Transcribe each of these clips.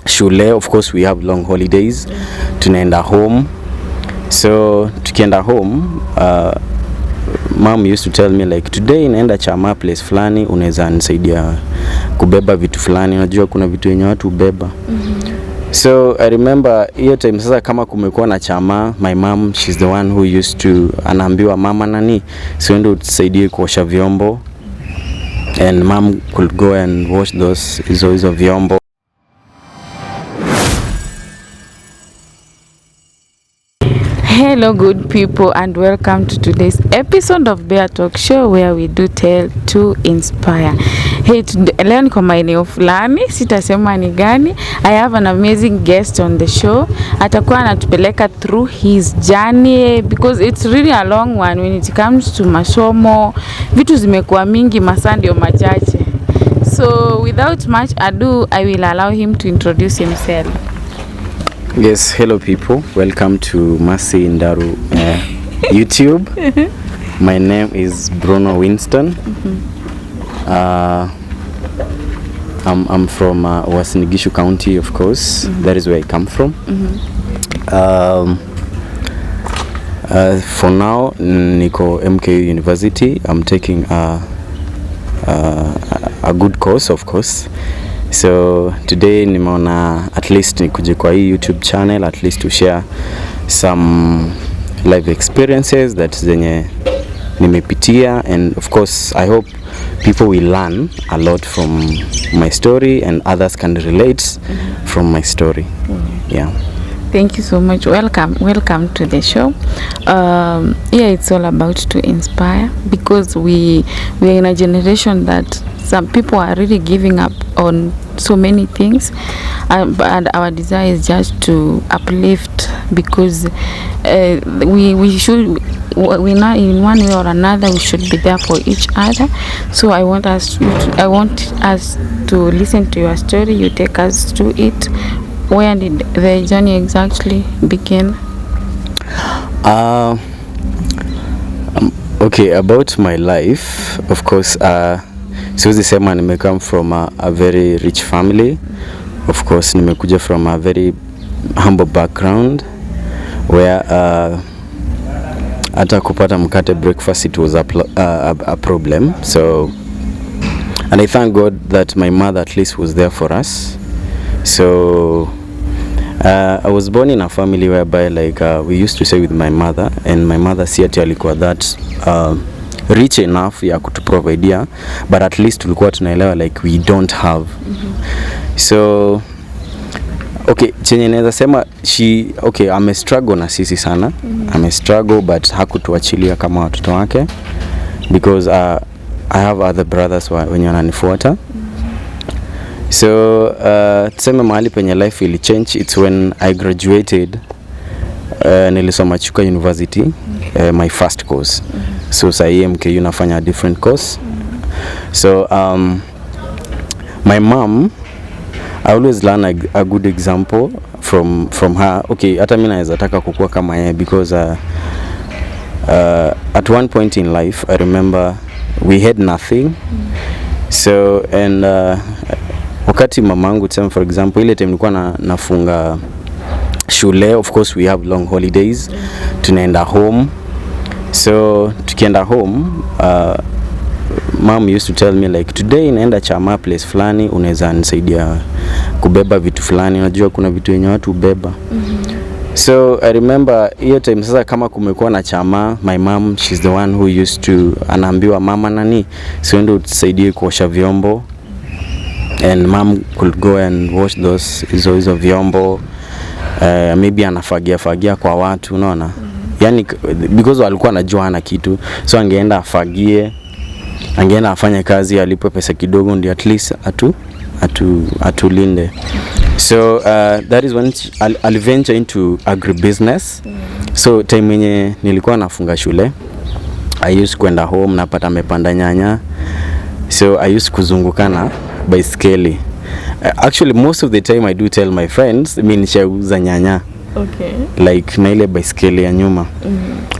shule. Of course we have long holidays, tunaenda home. So tukienda home, mom used to tell me like, today naenda chama place fulani, unaweza nisaidia kubeba vitu fulani. Unajua kuna vitu yenye watu ubeba. So I remember hiyo time sasa kama kumekuwa na chama, my mom, she's the one who used to, anaambiwa mama nani, so ndio tusaidie kuosha vyombo, and mom could go and wash those hizo vyombo. Hello good people, and welcome to today's episode of Bear Talk Show, where we do tell to inspire. Hey, leo niko maeneo fulani, sitasema ni gani. I have an amazing guest on the show. Atakuwa anatupeleka through his journey, because it's really a long one when it comes to masomo. Vitu zimekuwa mingi, masaa ndio machache. So without much ado, I will allow him to introduce himself. Yes, hello people, welcome to Mercy Ndaru YouTube. My name is Bruno Winston. I'm from Uasin Gishu County, of course. That is where I come from. For now, niko MKU University. I'm taking a good course, of course. So today nimeona at least nikuje kwa hii YouTube channel at least to share some life experiences that zenye nimepitia, and of course I hope people will learn a lot from my story and others can relate from my story. Yeah. Thank you so much. Welcome to the show. Yeah, it's all about to inspire, because we are in a generation that some people are really giving up on so many things, and our desire is just to uplift, because we should, we not in one way or another, we should be there for each other. So I want us to listen to your story. You take us to it. Where did the journey exactly begin? Okay, about my life, of course, siwezi sema nime come from a very rich family. Of course, nimekuja from a very humble background where hata kupata mkate breakfast, it was a problem. So, and I thank God that my mother at least was there for us. So I was born in a family whereby like we used to stay with my mother, and my mother si ati alikuwa that rich enough ya kutuprovidea, but at least tulikuwa tunaelewa like we don't have. So okay, chenye naweza sema ame struggle na sisi sana. Ame struggle, but hakutuachilia kama watoto wake, because I have other brothers wenye wananifuata. So tuseme mahali penye life ili change, it's when I graduated. Nilisoma Chuka University, my first course. So sa MKU nafanya a different course. So my mom, I always learn a good example from her. Okay, hata mimi naweza taka kukua kama yeye, because at one point in life I remember we had nothing. So and wakati mamangu tuseme for example ile time nilikuwa nafunga shule, of course we have long holidays, tunaenda home. So tukienda home, mom used to tell me like, today naenda chama place fulani, unaweza nisaidia kubeba vitu fulani. Unajua kuna vitu yenye watu ubeba. So I remember hiyo time sasa kama kumekuwa na chama, my mom, she's the one who used to, anaambiwa mama nani, so ndio tusaidie kuosha vyombo, and mom could go and wash those hizo vyombo. Maybe anafagia kwa watu, unaona. Yani because walikuwa anajua ana kitu, so angeenda afagie, angeenda afanye kazi, alipo pesa kidogo ndio at least atulinde. So that is when I'll venture into agribusiness. So time yenye nilikuwa nafunga shule, I used kwenda home, napata mepanda nyanya. So I used kuzungukana baiskeli. Actually most of the time I do tell my friends mimi nishauza nyanya. Okay. Like na ile baiskeli ya nyuma.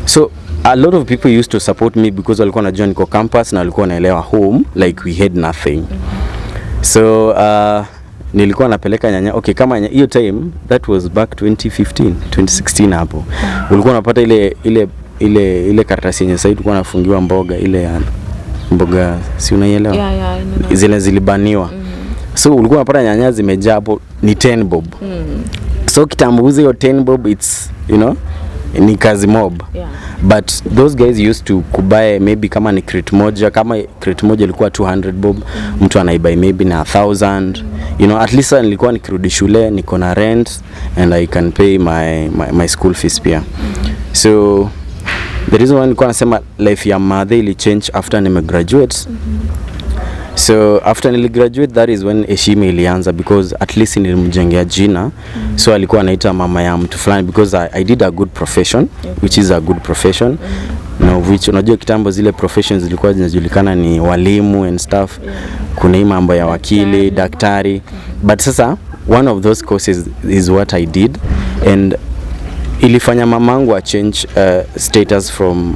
So a lot of people used to support me because walikuwa wanajua niko campus na walikuwa wanaelewa home like we had nothing. So nilikuwa napeleka nyanya. Okay, kama hiyo time that was back 2015 2016 hapo. Ulikuwa unapata ile karatasi yenye sasa tulikuwa nafungiwa mboga ile mboga, si unaielewa? Yeah, zile zilibaniwa. So ulikuwa unapata nyanya zimejaa hapo ni 10 bob. So kitambuzi hiyo 10 bob, it's ni kazi mob. But those guys used to kubuy maybe kama ni crate moja, kama crate moja ilikuwa 200 bob, mtu anaibuy maybe na 1000. At least nilikuwa nikirudi shule niko na rent and I can pay my school fees pia. So the reason why nilikuwa nasema life ya mother ili change after nimegraduate. So after niligraduate, that is when heshima ilianza, because at least nilimjengea jina. So alikuwa anaita mama ya mtu fulani, because I did a good profession, which is a good profession. Now which unajua kitambo zile professions zilikuwa zinajulikana ni walimu and stuff. Kuna hii mambo ya wakili, daktari. But sasa one of those courses is what I did, and ilifanya mamangu a change status from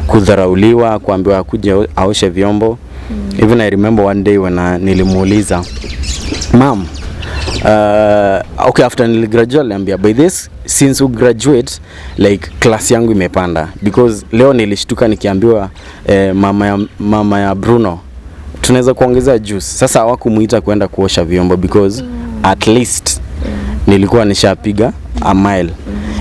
kudharauliwa, kuambiwa kuja aoshe vyombo. Even I remember one day when nilimuuliza mom, okay, after niligraduate niambia, by this since you graduate like class yangu imepanda, because leo nilishtuka nikiambiwa mama ya Bruno tunaweza kuongeza juice. Sasa hawakumuita kwenda kuosha vyombo because at least nilikuwa nishapiga a mile.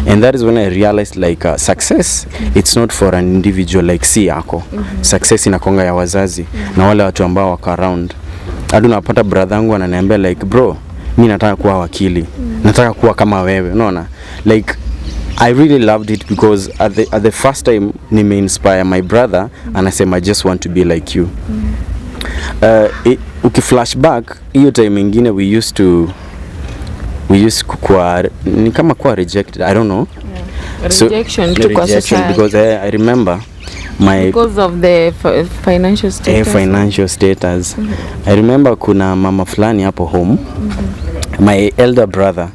And that is when I realized like success, it's not for an individual like si yako. Success inakonga ya wazazi na wale watu ambao wako around. Hadi unapata brother yangu ananiambia like, bro, mimi nataka kuwa wakili. Nataka kuwa kama wewe. Unaona? Like I really loved it because at the first time nime inspire my brother, anasema I just want to be like you. Ukiflashback hiyo time nyingine we used kuwa ni kama kuwa rejected, I don't know. Rejection to rejection because I remember because of the financial status. Financial status. I remember kuna mama fulani hapo home. My elder brother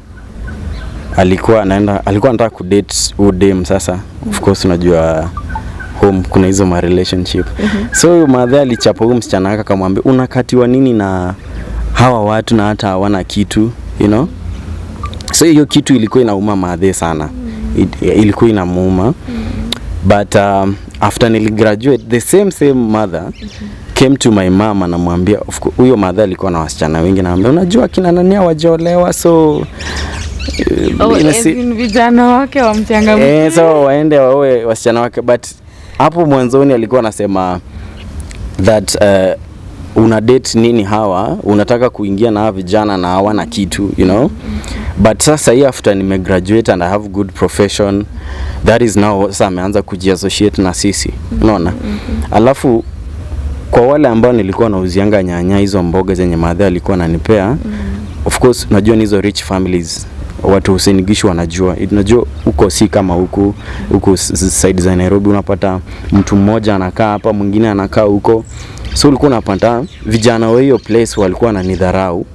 alikuwa anataka kudate udem. Sasa of course unajua home kuna hizo ma relationship. So mother alichapa huyo msichana wake akamwambia, unakatiwa nini na hawa watu na hata hawana kitu, So hiyo kitu ilikuwa inauma madhe sana. Ilikuwa inamuuma. But after niligraduate, the same mother came to my mom and anamwambia, huyo mother alikuwa na wasichana wengi, na anamwambia, unajua kina nani wajolewa, so vijana wake wamchangamke. So waende waoe wasichana wake. But hapo mwanzoni alikuwa anasema that una date nini hawa, unataka kuingia na hawa vijana na hawana kitu, But sasa hii after nimegraduate and I have good profession, that is now sasa ameanza kujiassociate na sisi, unaona. Alafu kwa wale ambao nilikuwa nauzianga nyanya hizo mboga zenye madhe alikuwa ananipea, of course unajua hizo rich families, watu usinigishu wanajua. Unajua huko si kama huku side za Nairobi unapata mtu mmoja anakaa hapa, mwingine anakaa huko. So ulikuwa unapata vijana wa hiyo place walikuwa wananidharau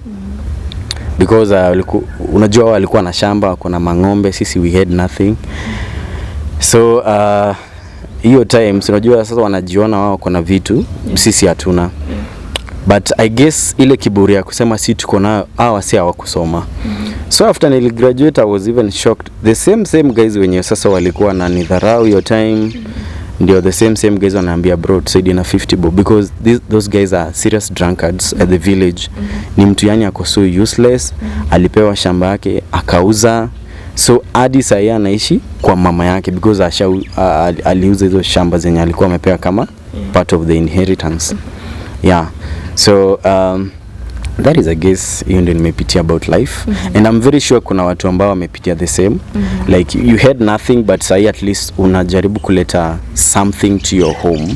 because unajua walikuwa na shamba, kuna mang'ombe, sisi we had nothing. So hiyo time unajua sasa wanajiona wao kuna vitu sisi hatuna. But I guess ile kiburi ya kusema si tuko na hawa si hawakusoma. So after nili graduate I was even shocked. The same guys wenye sasa walikuwa na nidharau hiyo time, ndio the same guys wanaambia, bro, tusaidie na 50 bob, because those guys are serious drunkards at the village. Ni mtu yani ako so useless, alipewa shamba yake akauza. So hadi sasa anaishi kwa mama yake because aliuza hizo shamba zenye alikuwa amepewa kama part of the inheritance. So that is, I guess, hiyo ndio nimepitia about life. And I'm very sure kuna watu ambao wamepitia the same. Like you had nothing, but say at least unajaribu kuleta something to your home.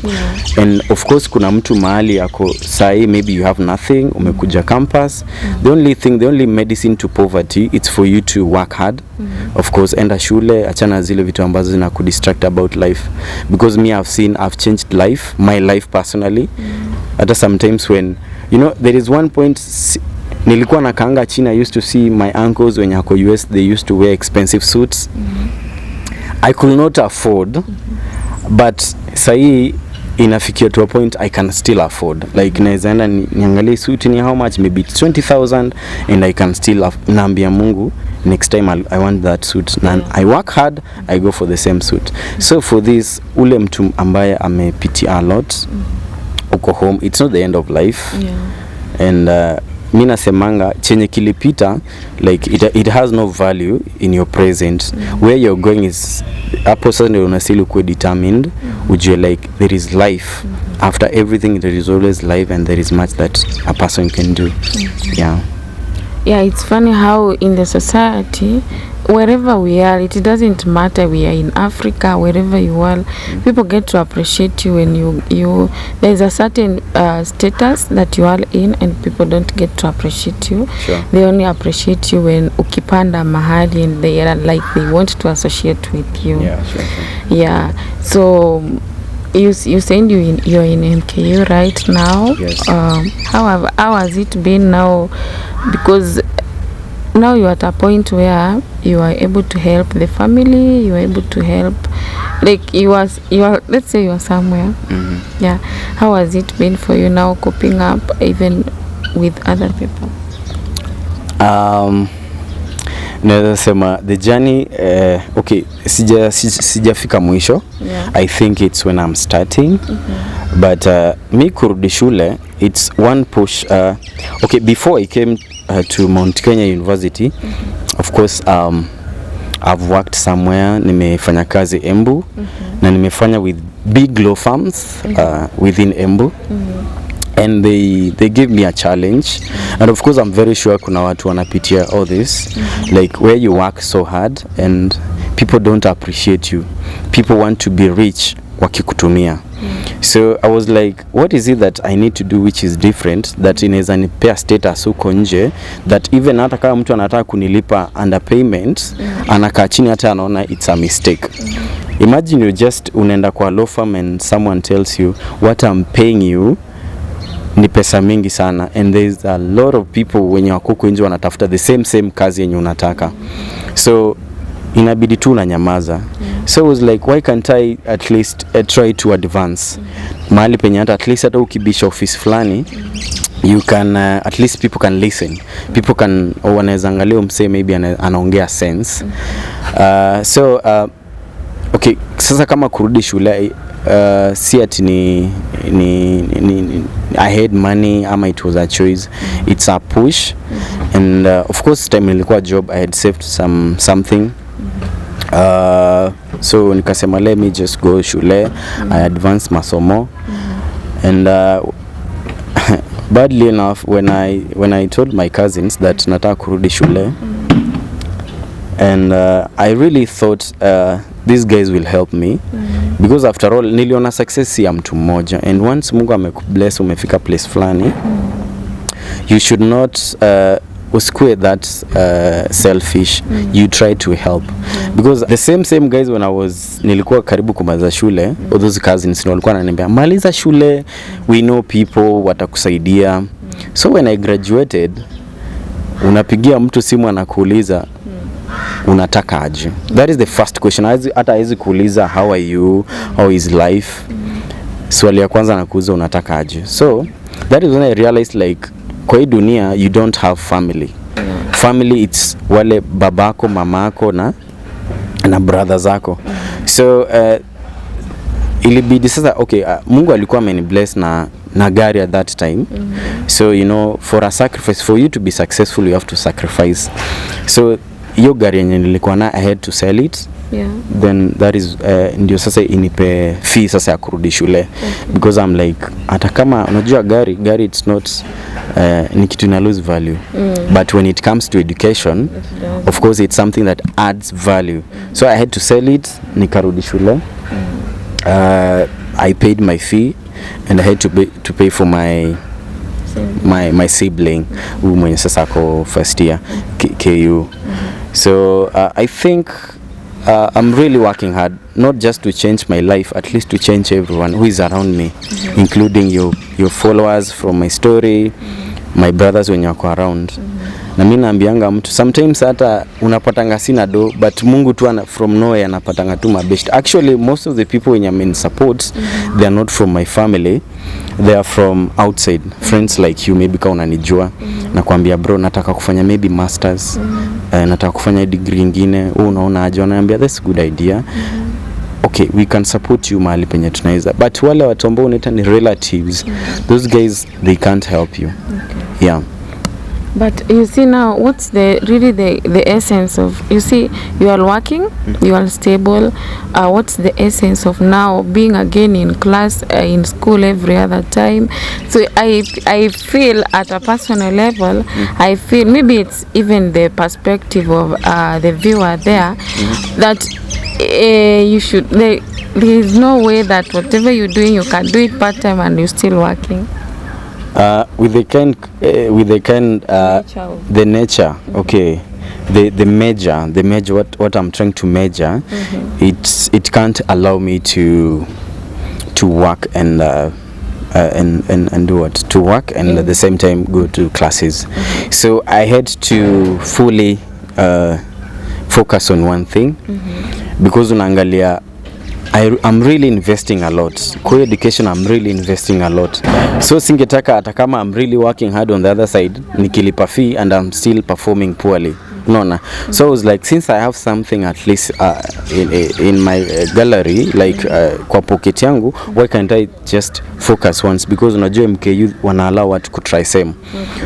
And of course kuna mtu mahali yako say maybe you have nothing, umekuja campus. The only medicine to poverty, it's for you to work hard. Of course enda shule, achana zile vitu ambazo zina kudistract about life. Because me I've changed life, my life personally. Hata sometimes when there is one point nilikuwa na kanga China, I used to see my uncles when yako US, they used to wear expensive suits. I could not afford, but sahi inafikia to a point I can still afford. Like naweza enda niangalie suit ni how much, maybe 20,000, and I can still naambia Mungu next time I want that suit, and I work hard, I go for the same suit. So for this, ule mtu ambaye amepitia a lot uko home, it's not the end of life. And mi nasemanga chenye kilipita, like it has no value in your present. Where you're going is hapo sasa ndio unastili kuwa determined, ujue like there is life after everything, there is always life, and there is much that a person can do. Yeah, it's funny how in the society, wherever we are, it doesn't matter we are in Africa, wherever you are, people get to appreciate you when you there's a certain status that you are in, and people don't get to appreciate you. They only appreciate you when ukipanda mahali, and they are like they want to associate with you. Yeah, so you saying you're in MKU right now. Yes. How has it been now? Because now you're at a point where you are able to help the family, you are able to help, like you are let's say you are somewhere. Yeah, how has it been for you now coping up even with other people? Naweza sema the journey, okay, sijafika mwisho. I think it's when I'm starting. But mi kurudi shule, it's one push. Okay, before I came to Mount Kenya University, of course I've worked somewhere, nimefanya kazi Embu, na nimefanya with big law firms within Embu. And they give me a challenge, and of course I'm very sure kuna watu wanapitia all this, like where you work so hard and people don't appreciate you, people want to be rich wakikutumia. So I was like, what is it that I need to do which is different, that inaweza nipea status huko nje, that even hata kama mtu anataka kunilipa underpayment, anakaa chini hata anaona it's a mistake. Imagine you just unaenda kwa law firm and someone tells you what I'm paying you ni pesa mingi sana, and there's a lot of people wenye wako nje wanatafuta the same kazi yenye unataka, so inabidi tu unanyamaza. So I was like, why can't I at least try to advance mahali penye hata at least hata ukibisha office fulani you can at least people can listen, people can wanaweza angalia msee maybe anaongea sense. So okay, sasa kama kurudi shule, si ati ni I had money ama it was a choice, it's a push. And of course time nilikuwa job, I had saved something. So nikasema let me just go shule, I advanced masomo. And badly enough, when I told my cousins that nataka kurudi shule, and I really thought these guys will help me, because after all niliona success ya mtu mmoja, and once Mungu amekubless umefika place fulani, you should not usikue that selfish, you try to help, because the same guys when nilikuwa karibu kumaliza shule, all those cousins walikuwa wananiambia maliza shule, we know people watakusaidia. So when I graduated, unapigia mtu simu anakuuliza unataka aje. That is the first question. Hata hawezi kuuliza how are you, how is life. Swali ya kwanza anakuuliza unataka aje. So that is when I realized like kwa hii dunia you don't have family. Family it's wale babako, mamako na brother zako. So ilibidi sasa okay, Mungu alikuwa amenibless na gari at that time. So you know, for a sacrifice, for you to be successful you have to sacrifice. So hiyo gari yenye nilikuwa na, I had to sell it. Then that is ndio sasa inipe fee sasa ya kurudi shule. Because I'm like, hata kama unajua gari it's not ni kitu ina lose value. But when it comes to education, of course it's something that adds value. So I had to sell it, nikarudi shule. I paid my fee, and I had to pay for my sibling who mwenye sasa ako first year KU. So I think I'm really working hard, not just to change my life, at least to change everyone who is around me, including your followers from my story, my brothers when you're around. Na mimi naambianga mtu sometimes hata unapatanga sina do but Mungu tu from nowhere anapatanga tu mabest. Actually most of the people when I'm in support they are not from my family, they are from outside, friends like you, maybe kama unanijua nakwambia bro nataka kufanya maybe masters, nataka kufanya degree nyingine, wewe unaona aje? Wananiambia that's a good idea, okay we can support you mahali penye tunaweza. But wale watu ambao unaita ni relatives, those guys they can't help you. Yeah. But you see now, what's the essence of, you see, you are working, you are stable. What's the essence of now being again in class, in school every other time? So I feel at a personal level, I feel maybe it's even the perspective of the viewer there, that you should, there is no way that whatever you're doing, you can do it part-time and you're still working. With the nature, okay, the measure what I'm trying to measure, it can't allow me to work and do what, to work and at the same time go to classes. So I had to fully focus on one thing, because unaangalia I'm really investing a lot. Co-education, I'm really investing a lot. So singetaka hata kama I'm really working hard on the other side, nikilipa fee and I'm still performing poorly. No. So I was like, since I have something at least in my gallery, like kwa pocket yangu, why can't I just focus once? Because unajua MKU wana allow watu ku trisem.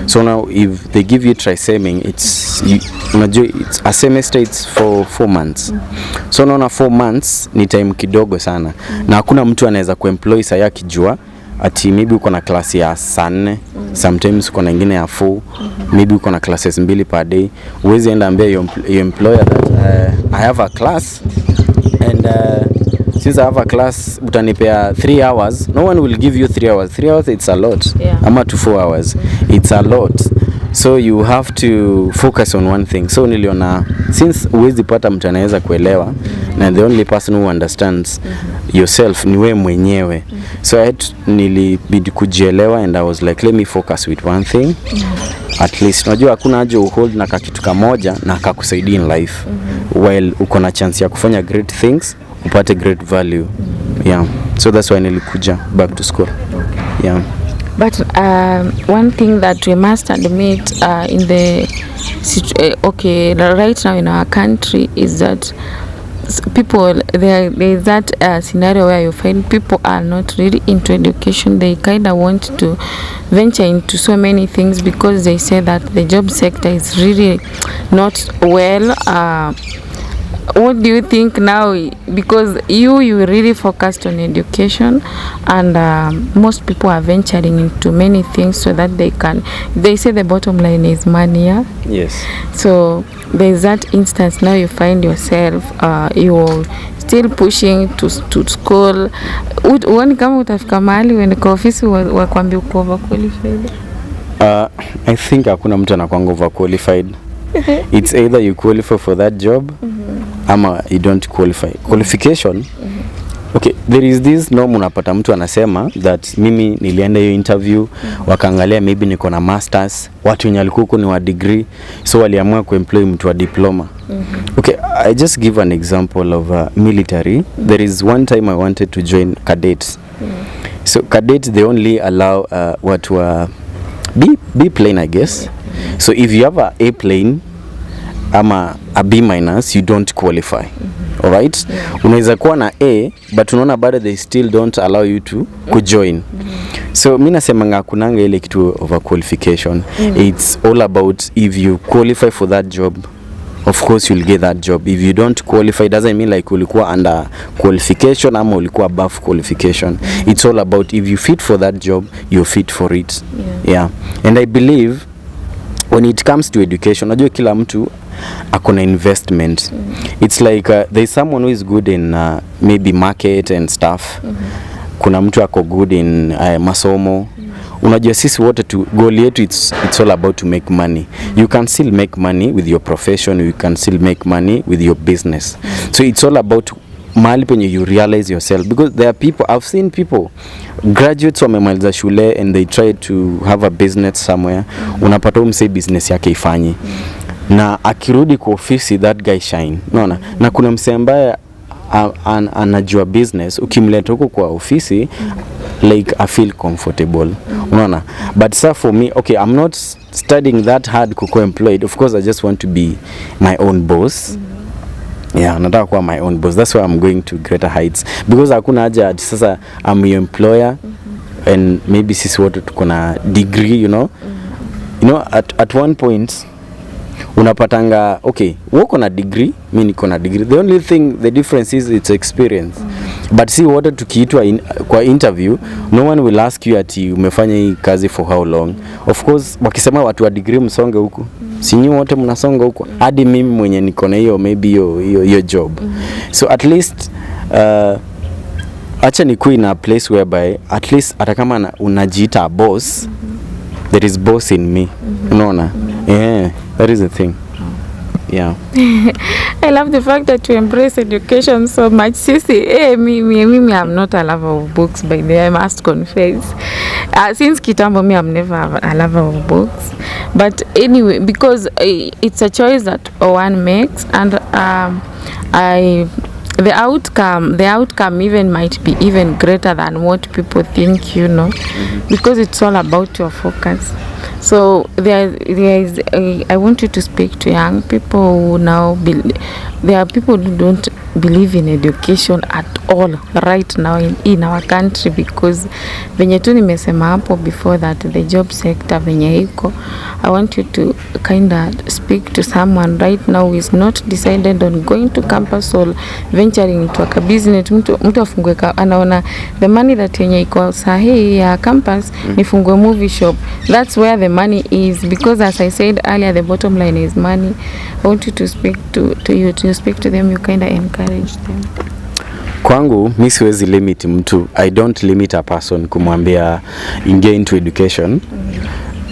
So now if they give you triseming, unajua it's a semester, it's for 4 months. So naona 4 months ni time kidogo sana. Na hakuna mtu anaweza kuemploy saa yake kijua ati maybe uko na class ya 4, sometimes uko na nyingine ya 4, maybe uko na classes 2 per day. Uwezi enda ambia your employer that I have a class and since I have a class utanipea 3 hours. No one will give you 3 hours. 3 hours it's a lot. Ama to 4 hours it's a lot. So you have to focus on one thing. So niliona since uwezi pata mtu anaweza kuelewa, na the only person who understands yourself ni wewe mwenyewe. So nilibidi kujielewa and I was like, let me focus with one thing. At least unajua hakuna haja uhold na kitu kamoja na kakusaidia in life. While uko na chance ya kufanya great things, upate great value. Yeah. So that's why nilikuja back to school. Yeah. But one thing that we must admit in the okay right now in our country is that people, there is that scenario where you find people are not really into education. They kind of want to venture into so many things because they say that the job sector is really not well. What do you think now? Because you really focused on education, and most people are venturing into many things so that they say the bottom line is money. Yeah? Yes. So there's that instance now you find yourself you're still pushing to school. Uone kama utafika mahali uende kwa ofisi wakwambia uko overqualified? I think hakuna mtu anakuanga overqualified. It's either you qualify for that job ama you don't qualify. Qualification, okay, there is this norm, unapata mtu anasema that mimi nilienda hiyo interview wakaangalia maybe niko na masters, watu wenye walikuwa huko ni wa degree, so waliamua kuemploy mtu wa diploma. Okay, I just give an example of military. There is one time I wanted to join cadets. So cadets, they only allow what were B plane, I guess. So if you have a plane ama a B minus, you don't qualify. Alright? Unaweza kuwa na A but unaona bado they still don't allow you to join. So mimi nasemanga hakunanga ile kitu over qualification. It's all about if you qualify for that job, of course you'll get that job. If you don't qualify, doesn't mean like ulikuwa under qualification ama ulikuwa above qualification. It's all about if you fit for that job, you're fit for it. Yeah. And I believe when it comes to education, najua kila mtu akona investment. It's like there's someone who is good in maybe market and stuff. Kuna mtu ako good in masomo. Unajua sisi wote goal yetu it's all about to make money. You can still make money with your profession, you can still make money with your business. So it's all about mahali penye you realize yourself, because there are people, I've seen people graduates wamemaliza shule and they try to have a business somewhere. Unapata umse business yake ifanyi, na akirudi kwa ofisi that guy shine, unaona. Na kuna mse ambaye anajua business, ukimleta huko kwa ofisi like I feel comfortable, unaona. But sir, for me, okay, I'm not studying that hard kuko employed. Of course I just want to be my own boss. Yeah, nataka kuwa my own boss. That's why I'm going to greater heights, because hakuna haja ati sasa I'm your employer and maybe sisi wote tuko na degree, you know. You know, at one point unapatanga, okay, wako na degree, mimi niko na degree. The only thing, the difference is it's experience. But si wote tukiitwa kwa interview, no one will ask you ati umefanya hii kazi for how long. Of course wakisema watu wa degree msonge huku, si nyinyi wote mnasonga huko, hadi mimi mwenye niko na hiyo maybe hiyo job. So at least acha nikuwe in a place whereby at least hata kama unajiita boss, there is boss in me, unaona. Yeah, that is the thing. Yeah. I love the fact that you embrace education so much. Sisi, me, I'm not a lover of books, by the way, I must confess. Since kitambo, me, I'm never a lover of books. But anyway, because it's a choice that one makes, and the outcome even might be even greater than what people think, you know, because it's all about your focus. So there is I want you to speak to young people who now there are people who don't believe in education at all right now in our country, because venye tu nimesema hapo before that the job sector venye iko. I want you to kind of speak to someone right now who is not decided on going to campus or venturing into a business. Mtu afungue anaona the money that yenye iko sahi ya campus nifungue movie shop. That's where the money is, because as I said earlier, the bottom line is money. I want you to speak to speak to them, you kind of encourage them. Kwangu mimi siwezi limit mtu. I don't limit a person kumwambia ingia into education.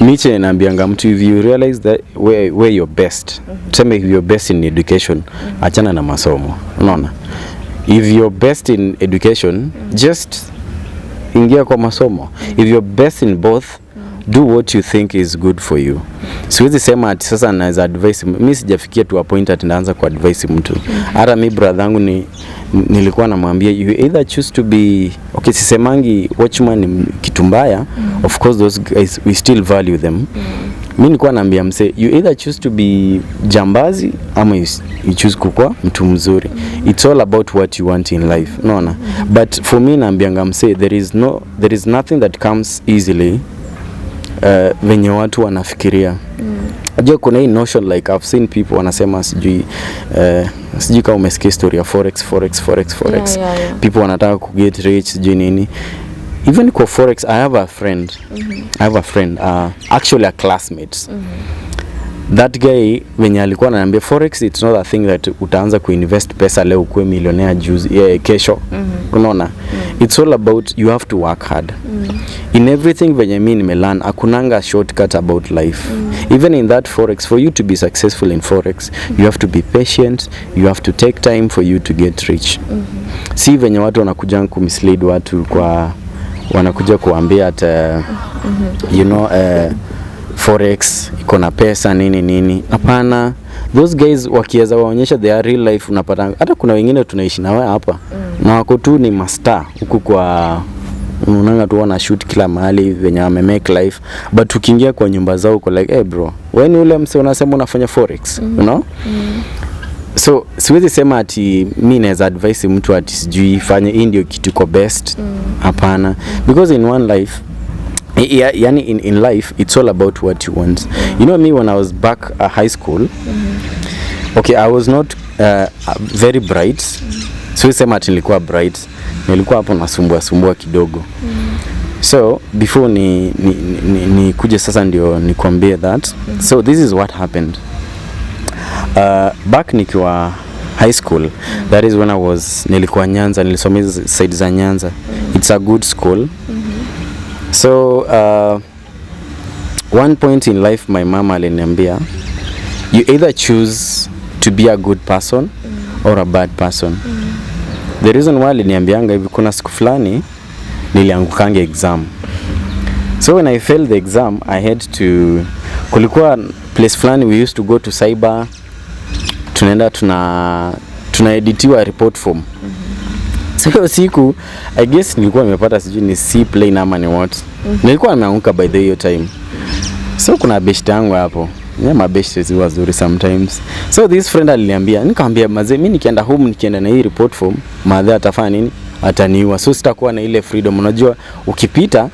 Miche naambianga mtu, if you realize that where you're best, tuseme if you're best in education, achana na masomo, unaona. If you're best in education, just ingia kwa masomo. If you're best in both, do what you think is good for you. Siwezi sema ati sasa naweza advice, mimi sijafikia to a point ati naanza ku advice mtu. Hata mimi brother yangu nilikuwa namwambia you either choose to be, okay, sisemangi watchman kitu mbaya, of course those guys we still value them. Mimi nilikuwa naambia mse, you either choose to be jambazi ama you choose kukua mtu mzuri. It's all about what you want in life, unaona. But for me naambianga mse, there is nothing that comes easily venye watu wanafikiria. Ajua kuna hii notion like I've seen people wanasema sijui kama umesikia story ya forex. Yeah. People wanataka ku get rich sijui nini. Even kwa forex, I have a friend, actually a classmate. That guy venye alikuwa ananiambia forex, it's not a thing that utaanza kuinvest pesa leo ukue millionaire kesho. Unaona? It's all about you have to work hard. In everything venye mimi nimelearn, akunanga shortcut about life. Even in that forex, for you to be successful in forex, you have to be patient, you have to take time for you to get rich. Si venye watu wanakuja kumislead watu wanakuja kuambia at you know forex iko na pesa nini. Hapana. Those guys wakiweza waonyesha their real life, unapata hata kuna wengine tunaishi na wao hapa na wako tu ni master huku kwa unanga tu wana shoot kila mahali venye ame make life, but ukiingia kwa nyumba zao uko like, hey bro, wewe ni ule mse unasema unafanya forex, you know. So siwezi sema ati mimi naweza advise mtu ati sijui fanye hii ndio kitu ko best. Hapana. Because in one life, yani in life it's all about what you want. You know me, when I was back at high school, okay, I was not very bright. So sema ati nilikuwa bright, nilikuwa hapo nasumbua kidogo. So before ni kuja sasa ndio nikwambie that. So this is what happened. Back nikiwa high school, that is when nilikuwa Nyanza, nilisomea side za Nyanza. It's a good school. So one point in life my mama aliniambia, you either choose to be a good person or a bad person. The reason why aliniambianga hivi, kuna siku fulani niliangukanga exam. So when I failed the exam, I had to, kulikuwa place fulani we used to go to cyber, tunaenda tunaeditiwa report form. So siku I guess nilikuwa nimepata sijui ni C plain ama ni what. Nilikuwa nimeanguka by the time. So kuna best yangu hapo. Yeah, my best is wazuri sometimes. So this friend aliniambia, nikamwambia mazee, mimi nikienda home nikienda na hii report form, madhe atafanya nini? Ataniua. So sitakuwa na ile freedom. Unajua ukipita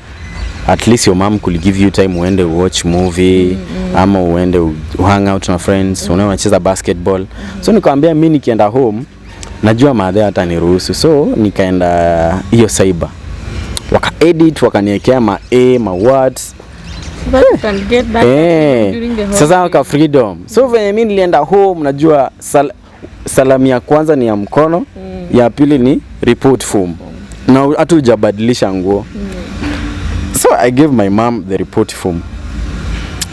at least your mom could give you time uende watch movie ama uende hang out na friends, unacheza basketball. So nikamwambia mimi nikienda home najua madhe ataniruhusu. So nikaenda hiyo cyber. Waka-edit, wakaniwekea ma words. But you can get that during the whole sasa waka freedom. So venye mimi nilienda home najua salamu ya kwanza ni ya mkono, ya pili ni report form. Na hata hujabadilisha nguo. So I gave my mom the report form.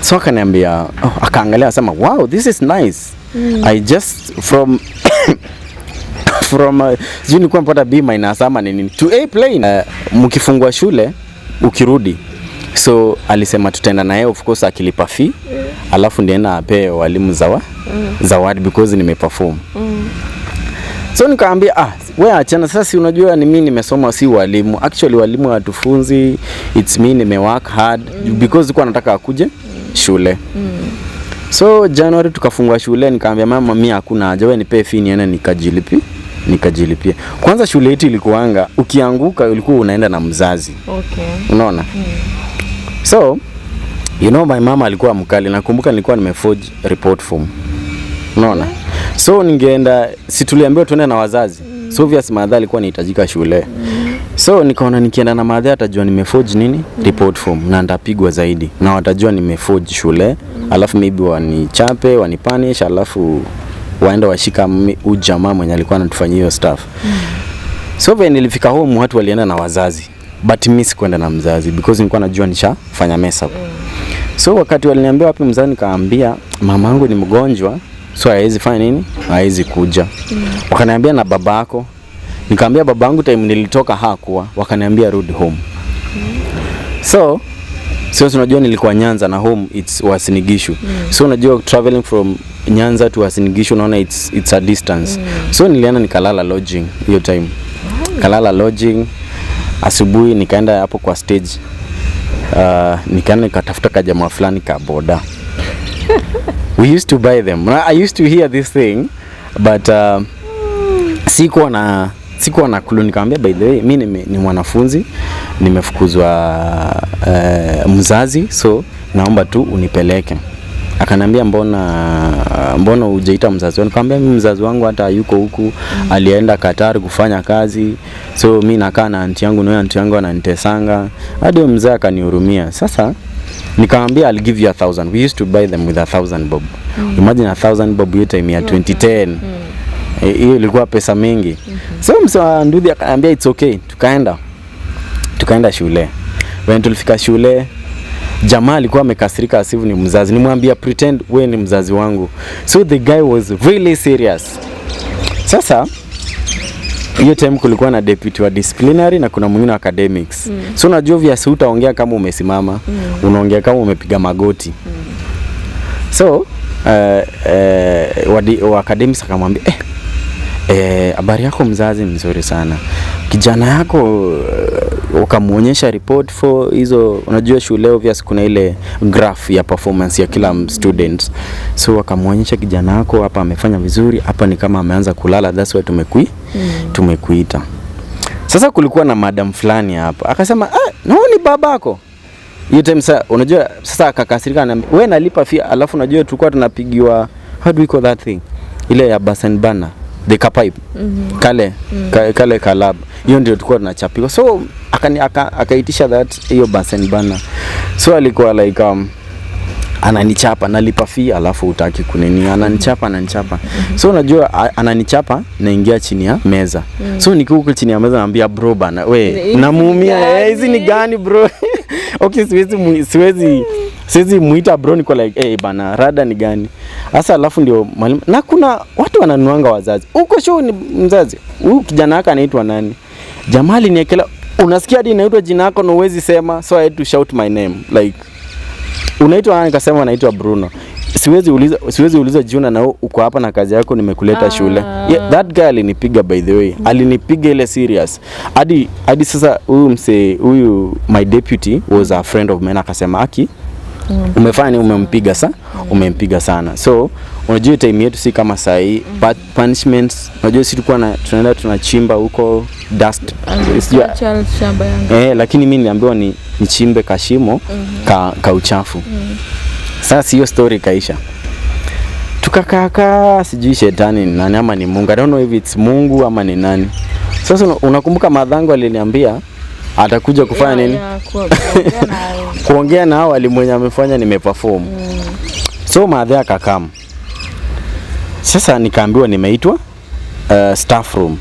So akaniambia, akaangalia asema, wow, this is nice. I just from juu nilikuwa mpata B- ama nini to A plain. Mkifungua shule ukirudi, so alisema tutaenda naye, of course akilipa fee, alafu ndienda ape walimu zawadi because nimeperform. So nikaambia wewe achana sasa, si unajua ni mimi nimesoma, si walimu. Actually walimu hatufunzi, it's me nimework hard because kwa nataka akuje shule. So January tukafungua shule, nikaambia mama mimi hakuna haja, wewe nipe fee niende nikajilipia. Kwanza shule yetu ilikuanga ukianguka ulikuwa unaenda na mzazi. Okay. Unaona? So you know my mama alikuwa mkali, nakumbuka nilikuwa nimeforge report form. Unaona? So ningeenda, si tuliambiwa tuende na wazazi. So obviously madha alikuwa anahitajika shule. So nikaona nikienda na madha atajua nimeforge nini? Report form, na ndapigwa zaidi. Na watajua nimeforge shule, alafu maybe wanichape, wanipunish, alafu waenda washika ujamaa mwenye alikuwa anatufanyia hiyo stuff. So when nilifika home watu walienda na wazazi, but mimi sikuenda na mzazi because nilikuwa najua nishafanya mess up. So wakati waliniambia wapi mzazi, nikaambia mamangu ni mgonjwa, so haiwezi fanya nini? Haiwezi kuja. Wakaniambia na babako. Nikaambia babangu time nilitoka hakuwa, wakaniambia rudi home. So unajua nilikuwa Nyanza na home was Nigishu. So unajua traveling from Nyanza to Nigishu unaona it's a distance. So nilienda nikalala lodging hiyo time. Kalala lodging. Asubuhi nikaenda hapo kwa stage. Nikaenda nikatafuta kajamaa fulani ka boda. We used to buy them. I used to hear this thing, but sikuwa na clue. Nikamwambia by the way mimi ni mwanafunzi, nimefukuzwa mzazi, so naomba tu unipeleke. Akaniambia mbona hujaita mzazi wangu? Nikamwambia mimi mzazi wangu hata yuko huku, alienda Qatar kufanya kazi, so mimi nakaa na aunti yangu, na aunti yangu ananitesanga. Hadi mzee akanihurumia. Sasa nikamwambia I'll give you 1,000. We used to buy them with 1,000 bob. Imagine 1,000 bob hiyo time ya 2010. Hiyo ilikuwa pesa mingi. So msa nduthi akaniambia it's okay. Tukaenda shule. When tulifika shule, jamaa alikuwa amekasirika asifu ni mzazi. Nimwambia pretend wewe ni mzazi wangu. So the guy was really serious. Sasa hiyo time kulikuwa na deputy wa disciplinary na kuna mwingine wa academics. So unajua vya utaongea kama umesimama, unaongea kama umepiga magoti. So wa academics akamwambia habari yako mzazi, mzuri sana. Kijana yako ukamuonyesha report for hizo, unajua shule obviously kuna ile graph ya performance ya kila student. So wakamuonyesha kijana yako hapa amefanya vizuri, hapa ni kama ameanza kulala, that's why tumekuita. Sasa kulikuwa na madam fulani hapa. Akasema, "No ni babako." Hiyo time sasa unajua sasa akakasirika, ananiambia, "Wewe nalipa fee." Alafu unajua tulikuwa tunapigiwa, how do we call that thing? Ile ya basen bana, the kapipe. Kale kalab. Hiyo ndio tulikuwa tunachapiwa. So akaitisha that hiyo basen bana. So alikuwa like ananichapa, nalipa fee alafu utaki kunini, ananichapa. So unajua ananichapa naingia chini ya meza. So nikiwa chini ya meza naambia bro bana, we namuumia, hizi ni gani bro? Okay, Siwezi muita bro, niko like hey bana rada ni gani sasa. Alafu ndio mwalimu, na kuna watu wananuanga wazazi uko show ni mzazi huyu kijana wako anaitwa nani, Jamali niekela, unasikia hadi inaitwa jina lako na uwezi sema, so I had to shout my name like unaitwa nani, nikasema naitwa Bruno. Siwezi uliza Juna na uko hapa na kazi yako nimekuleta shule. Yeah, that guy alinipiga by the way. Alinipiga ile serious. Hadi sasa huyu my deputy was a friend of mine, akasema aki umefanya umempiga sana. So unajua time yetu si kama sahi, but punishments unajua si tulikuwa tunaenda tunachimba huko dust shamba yangu. Lakini mimi niliambiwa nichimbe kashimo ka uchafu. Sasa hiyo story kaisha. Tukakaa sijui shetani ni nani ama ni Mungu. I don't know if it's Mungu ama ni nani. Sasa unakumbuka madhango aliniambia atakuja kufanya nini? Kuongea na hao walimwenye amefanya nimeperform. So madhe akakam. Sasa nikaambiwa nimeitwa staff room.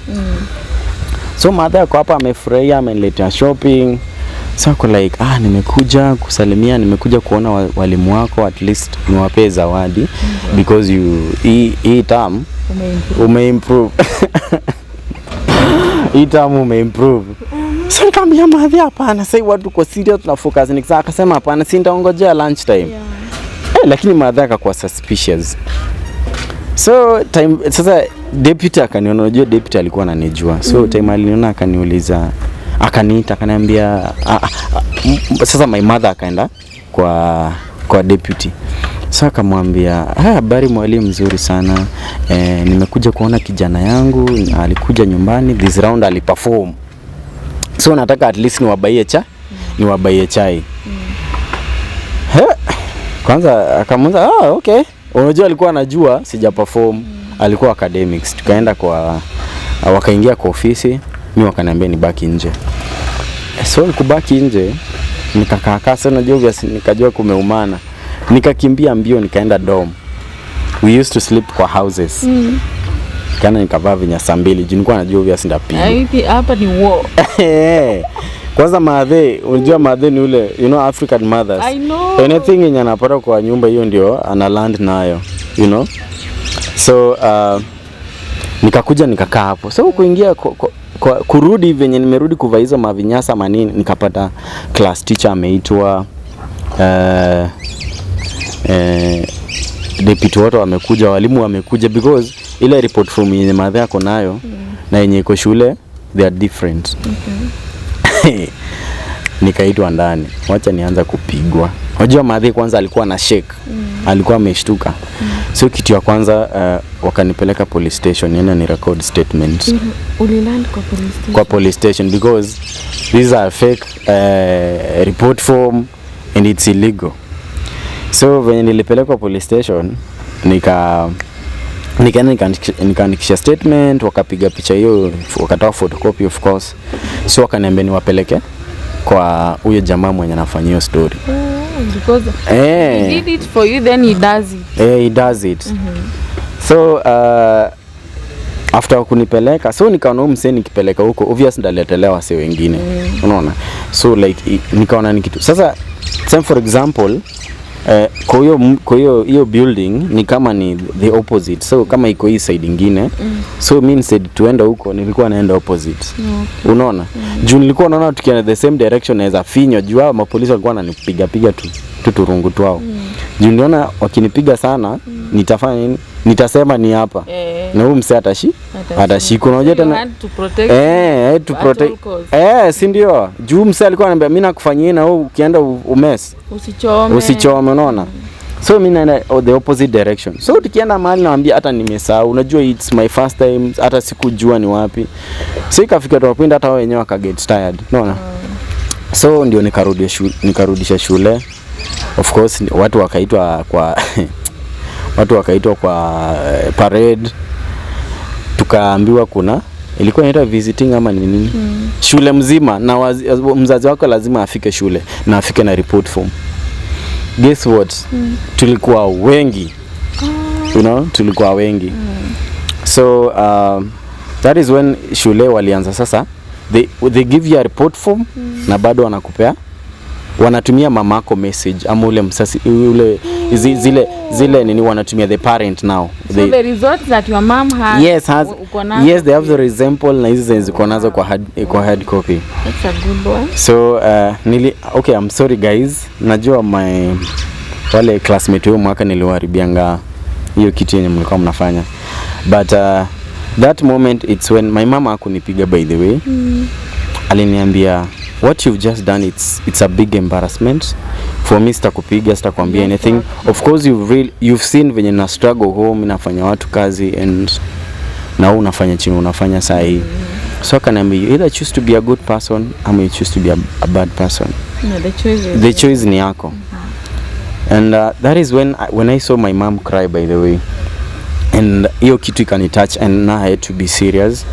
So madhe ako hapa amefurahia, ameniletea shopping. So ako like nimekuja kusalimia, nimekuja kuona walimu wako, at least niwape zawadi because hii term umeimprove. Hii term umeimprove. So nikamwambia madhe hapana, sasa watu kwa serious tuna focus. Akasema hapana, si nitaongojea lunch time. Lakini madhe akakuwa suspicious. So sasa deputy akaniona, unajua deputy alikuwa ananijua. So time aliniona akaniuliza, akaniita akaniambia sasa my mother akaenda kwa deputy. Sasa akamwambia habari mwalimu, mzuri sana, nimekuja kuona kijana yangu alikuja nyumbani this round aliperform, so nataka at least niwabaie chai. Kwanza akamuanza okay, unajua alikuwa anajua sija perform, alikuwa academics. Tukaenda wakaingia kwa ofisi, mimi wakaniambia nibaki nje. So nikubaki nje, nikakaa sana jovia, nikajua kumeumana. Nikakimbia mbio nikaenda dorm. We used to sleep kwa houses. Kana nikavaa vinyasa mbili, nilikuwa najua jovia sindapiga. Hapa ni war. Kwanza madhe, unajua madhe ni ule, you know African mothers. I know. Anything yenye anapata kwa nyumba hiyo ndio ana land nayo, you know. So nikakuja nikakaa hapo. So kuingia kurudi venye nimerudi kuvaa hizo mavinyasa manini, nikapata class teacher ameitwa, deputy wote wamekuja, walimu wamekuja, because ile report form yenye madhe yako nayo na yenye iko shule they are different. Nikaitwa ndani, wacha nianza kupigwa. Unajua madhe kwanza alikuwa na shake, alikuwa ameshtuka. So kitu ya kwanza wakanipeleka police station, ni record statement. Uliland kwa police station? Kwa police station because these are fake report form and it's illegal. So when nilipelekwa police station nikaandikisha statement, wakapiga picha hiyo, wakatoa photocopy of course. So wakaniambia niwapeleke kwa huyo jamaa mwenye anafanyia hiyo story. Because he did it for you, then he does it. He does it. So after kunipeleka, so nikaona msee nikipeleka huko obvious ndaletelewa si wengine. Unaona? So like nikaona ni kitu. Sasa for example, kwa hiyo building ni kama ni the opposite. So kama iko hii side nyingine, so mimi said tuenda huko, nilikuwa naenda opposite. Unaona? Juu nilikuwa naona tukienda the same direction naweza finyo, juu hao mapolisi walikuwa wananipiga tu turungu twao. Juu niona wakinipiga sana, nitafanya nini? Nitasema ni hapa. Na huyu msee atashika. Unajua tena to protect. Si ndio? Juu msee alikuwa ananiambia mimi nakufanyia na wewe ukienda umess. Usichome, unaona? So mimi naenda the opposite direction. So tukienda mahali naambia hata nimesahau. Unajua it's my first time, hata sikujua ni wapi. So ikafika tuwapinda hata wao wenyewe wakaget tired. Unaona? So ndio nikarudisha shule. Of course watu wakaitwa kwa parade. Tukaambiwa ilikuwa inaitwa visiting ama ni nini? Shule mzima na mzazi wako lazima afike shule na afike na report form. Guess what? Tulikuwa wengi. You know, tulikuwa wengi. So that is when shule walianza sasa. They give you a report form na bado wanakupea wanatumia mamako message ama ule msasi ule zile nini wanatumia the parent now. So the results that your mom has, yes they have the example na hizi ziko nazo kwa hard copy. That's a good one. So okay, I'm sorry guys, najua wale classmate wao mwaka niliwaharibianga hiyo kitu yenye mlikuwa mnafanya, but that moment it's when my mama akunipiga by the way. Aliniambia what you've just done, it's a big embarrassment for me. Sitakupiga, sitakwambia anything. Of course you've seen venye na struggle home, nafanya watu kazi and na unafanya chini unafanya saa hii. So akaniambia you either choose to be a good person or you choose to be a bad person. Yeah, the choice ni yako. And that is when I saw my mom cry by the way, and hiyo kitu ikanitouch and now I had to be serious.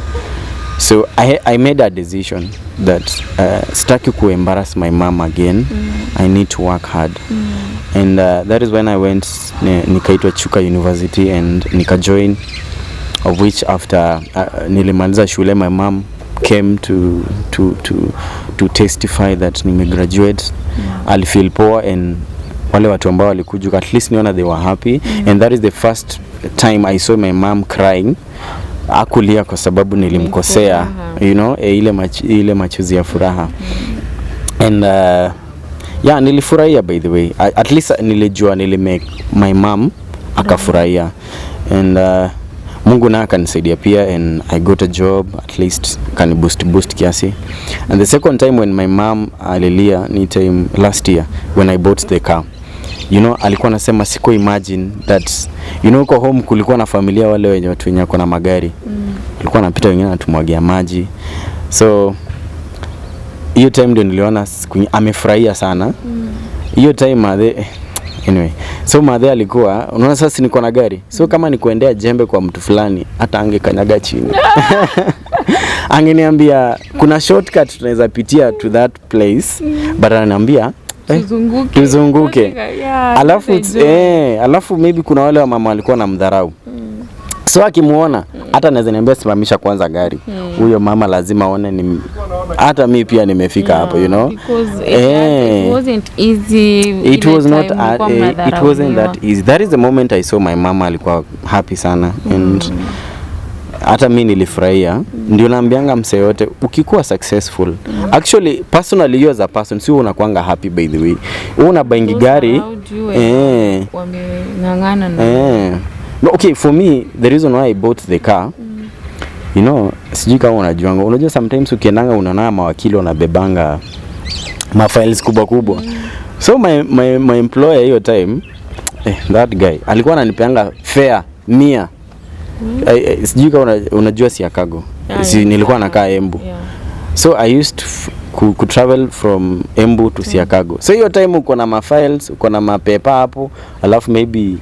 So I made a decision that sitaki ku embarrass my mom again. I need to work hard. And that is when I went nikaitwa Chuka University and nika join, of which after nilimaliza shule my mom came to testify that nime graduate. I'll feel poor and wale watu ambao walikuja at least niona they were happy. And that is the first time I saw my mom crying. Akulia kwa sababu nilimkosea, you know, ile machozi ya furaha. And yeah, nilifurahia by the way. At least nilijua nilimake my mom akafurahia. And Mungu na akanisaidia pia and I got a job, at least can boost kiasi. And the second time when my mom alilia ni time last year when I bought the car. You know, alikuwa anasema siko imagine that, you know, kwa home kulikuwa na familia wale wenye watu wenye wako na magari. Alikuwa anapita wengine anatumwagia maji. So hiyo time ndio niliona amefurahia sana. Hiyo time anyway. So madhe alikuwa, unaona sasa niko na gari. So kama ni kuendea jembe kwa mtu fulani, hata angekanyaga chini. Angeniambia kuna shortcut tunaweza pitia to that place, but ananiambia tuzunguke. Yeah, alafu maybe kuna wale wa mama walikuwa na mdharau. So akimuona hata naweza niambia simamisha kwanza gari. Huyo mama lazima aone ni hata mimi pia nimefika hapo, you know. It wasn't easy. It wasn't that easy. That is the moment I saw my mama alikuwa happy sana and hata mimi nilifurahia. Ndio naambianga mse yote ukikuwa successful, actually personally you as a person sio unakuanga happy by the way. Una buying gari wamengangana na no, okay, for me the reason why I bought the car, you know, sijui kama unajua sometimes ukiendanga unaona mawakili wanabebanga mafiles kubwa. So my employer hiyo time that guy alikuwa ananipeanga fare 100. Sijui kama unajua Chicago. Nilikuwa nakaa Embu. So I used to travel from Embu to Chicago. So hiyo time uko na mafiles, uko na mapepa hapo, alafu maybe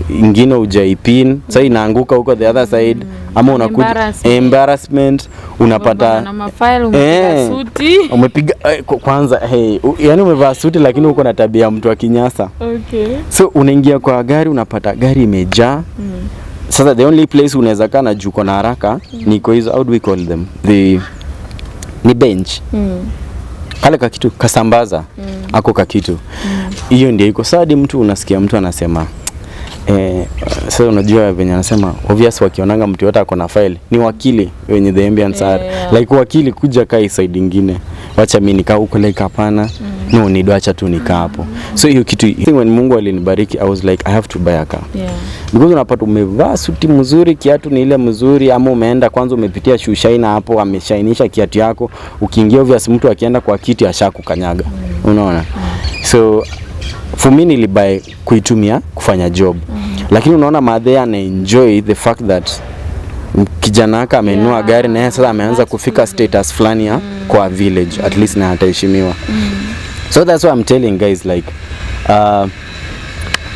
ingine hujaipin, sasa inaanguka huko the other side, ama unakuja embarrassment unapata na mafile umepiga suti. Umepiga kwanza yani umevaa suti lakini uko na tabia mtu akinyasa. Okay. So unaingia kwa gari unapata gari imejaa. Sasa the only place unaweza kaa na juko na haraka niko hizo, how do we call them, ni bench. Kale kakitu kasambaza ako kakitu hiyo ndio iko. Sasa mtu unasikia mtu anasema sasa unajua venye anasema obvious wakionanga mtu yote ako na file ni wakili wenye the ambience are like wakili kuja kai side nyingine, wacha mimi nikaa huko like hapana, no need, acha tu nikaa hapo. So hiyo kitu when Mungu alinibariki I was like I have to buy a car. Because unapata umevaa suti mzuri, kiatu ni ile mzuri, ama umeenda kwanza umepitia shushaina hapo ameshainisha kiatu yako, ukiingia obvious mtu akienda kwa kiti ashakukanyaga. Unaona? So for me nilibuy kuitumia kufanya job. Lakini unaona madhe ana enjoy the fact that kijana wake amenunua gari na sasa ameanza kufika status fulani kwa village, at least na ataheshimiwa. So that's why I'm telling guys like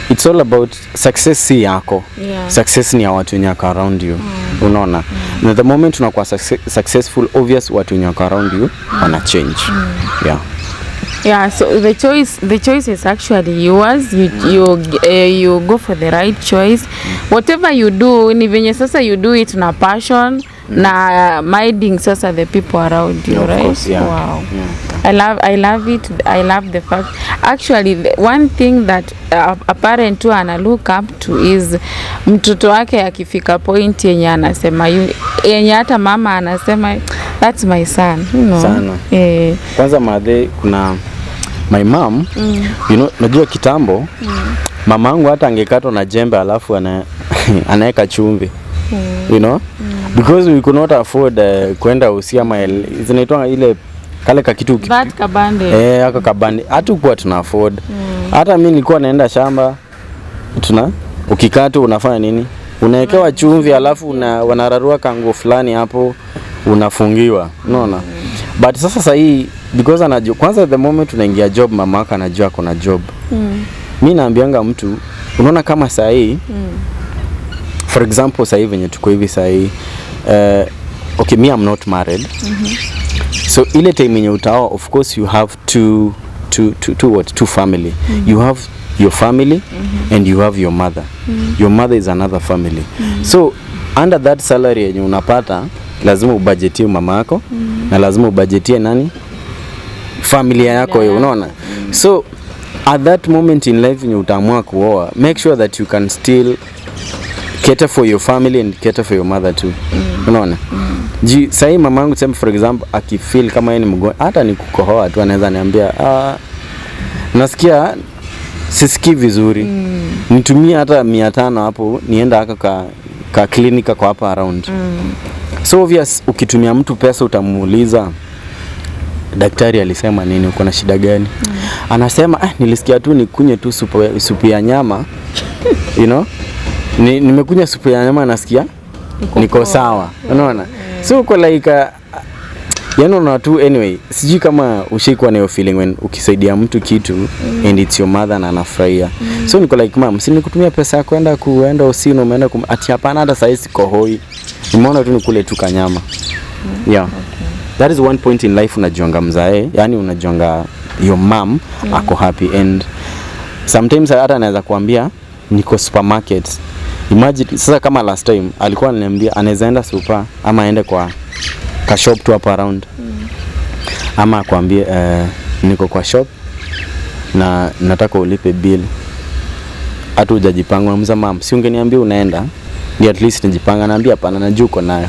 it's all about success si yako. Success ni ya watu wenye wako around you. Unaona? Na the moment unakuwa successful, obvious watu wenye wako around you wana change. Yeah, so the choice is actually yours. You go for the right choice. Whatever you do, ni venye sasa you do it na passion na minding sasa the people around you, right? Of course, Wow. I love it. I love the fact actually the one thing that a parent tu ana look up to is mtoto wake akifika point yenye anasema yenye hata mama anasema that's my son, you know. Sana. Kwanza madhe kuna my mom, you know, najua kitambo mamangu hata angekatwa na jembe alafu anaweka chumvi. You know? Because we could not afford kwenda usia zinaitwa ile kale kakitu kabande. Aka kabande. Hatukuwa tuna afford. Hata mimi nilikuwa naenda shamba ukikata unafanya nini? Unawekewa chumvi alafu wanararua kango fulani hapo unafungiwa. Unaona? But sasa hii because anajua kwanza the moment unaingia job mamaka anajua kuna job. Mimi naambianga mtu unaona kama saa hii for example saa hii venye tuko hivi saa hii okay, me I'm not married. So ile time yenye utaoa of course you have two family. You have your family and you have your mother. Your mother is another family. So under that salary yenye unapata lazima ubudgetie mama yako na lazima ubudgetie nani familia yako hiyo, unaona. So at that moment in life yenye utaamua kuoa, make sure that you can still cater for your family and cater for your mother too. Unaona? Sasa mamangu tuseme for example akifeel kama yeye ni mgonjwa hata ni kukohoa tu anaweza niambia nasikia sisikii vizuri. Nitumie hata 500 hapo nienda aka ka klinika kwa hapa around. So obvious ukitumia mtu pesa utamuuliza daktari alisema nini, uko na shida gani? Anasema nilisikia tu nikunye tu supu ya nyama. You know? Nimekunya supu ya nyama nasikia niko sawa. Unaona? So uko like yani una tu anyway, sijui kama ushikuwa na hiyo feeling when ukisaidia mtu kitu and it's your mother na anafurahia. So niko like mom, si nikutumia pesa ya kuenda usino umeenda ati hapana hata sasa siko hoi. Nimeona tu nikule tu kanyama. Yeah. That is one point in life unajonga mzae, yani unajonga your mom ako happy and sometimes hata anaweza kuambia niko supermarket. Imagine sasa kama last time alikuwa ananiambia anaweza enda super ama aende kwa ka shop tu hapo around. Ama akwambie niko kwa shop na nataka ulipe bill. Hata hujajipanga unamza mama, si ungeniambia unaenda ni at least nijipanga. Naambia hapana najua uko nayo.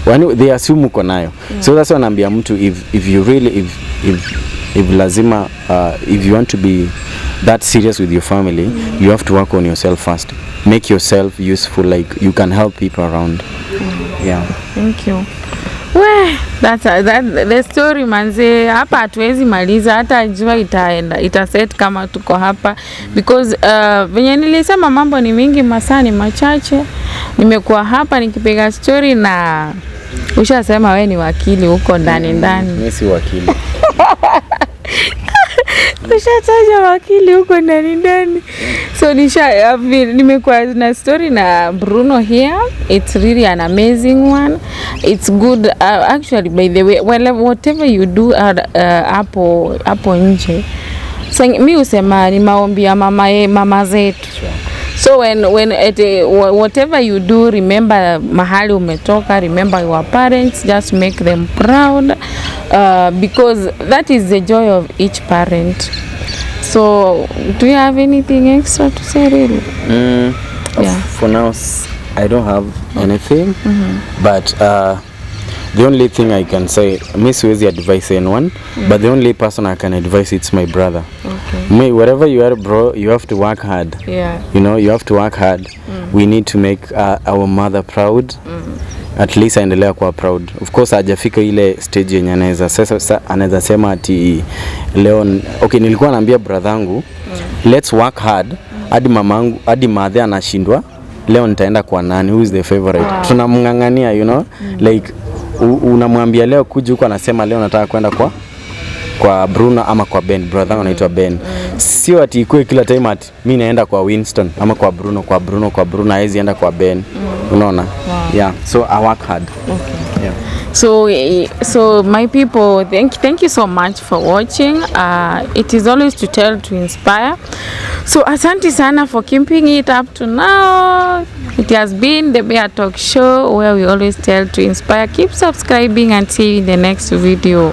When they assume uko nayo. So that's why naambia mtu if you really if lazima if you want to be that serious with your family, you have to work on yourself first. Make yourself useful, like you can help people around. Yeah. Thank you. We, that the story manze, hapa hatuwezi maliza, hata jua itaset kama tuko hapa because venye nilisema mambo ni mingi, masaa ni machache. Nimekuwa hapa nikipiga story na ushasema we ni wakili huko ndani. Mimi si wakili. Ushataja wakili huko ndani. So nimekuwa na story na Bruno here. It's really an amazing one. It's good actually, by the way, whatever you do hapo nje. So mimi usema ni maombi ya mama zetu. So when whatever you do, remember mahali umetoka, remember your parents, just make them proud because that is the joy of each parent. So do you have anything extra to say really? Yeah. For now I don't have anything. But the only thing I can say, me siwezi advise anyone, but the only person I can advise it's my brother. Okay. Me, wherever you are bro, you have to work hard. Yeah. You know, you have to work hard. We need to make our mother proud. At least aendelea kuwa proud. Of course hajafika ile stage yenye anaweza sema ati leo okay, nilikuwa naambia brothangu let's work hard hadi mamangu hadi madhe anashindwa leo nitaenda kwa nani, who is the favorite. Tunamngangania, you know, like unamwambia leo kuja huko anasema leo nataka kwenda kwa Bruno ama kwa Ben. Brother anaitwa Ben. Sio ati ikue kila time ati mimi naenda kwa Winston ama kwa Bruno haizi enda kwa Ben. Unaona? Yeah, so I work hard. Okay. Yeah. So my people, thank you so much for watching. It is always to tell to inspire. So asante sana for keeping it up to now. It has been the Bear Talk Show where we always tell to inspire. Keep subscribing and see you in the next video.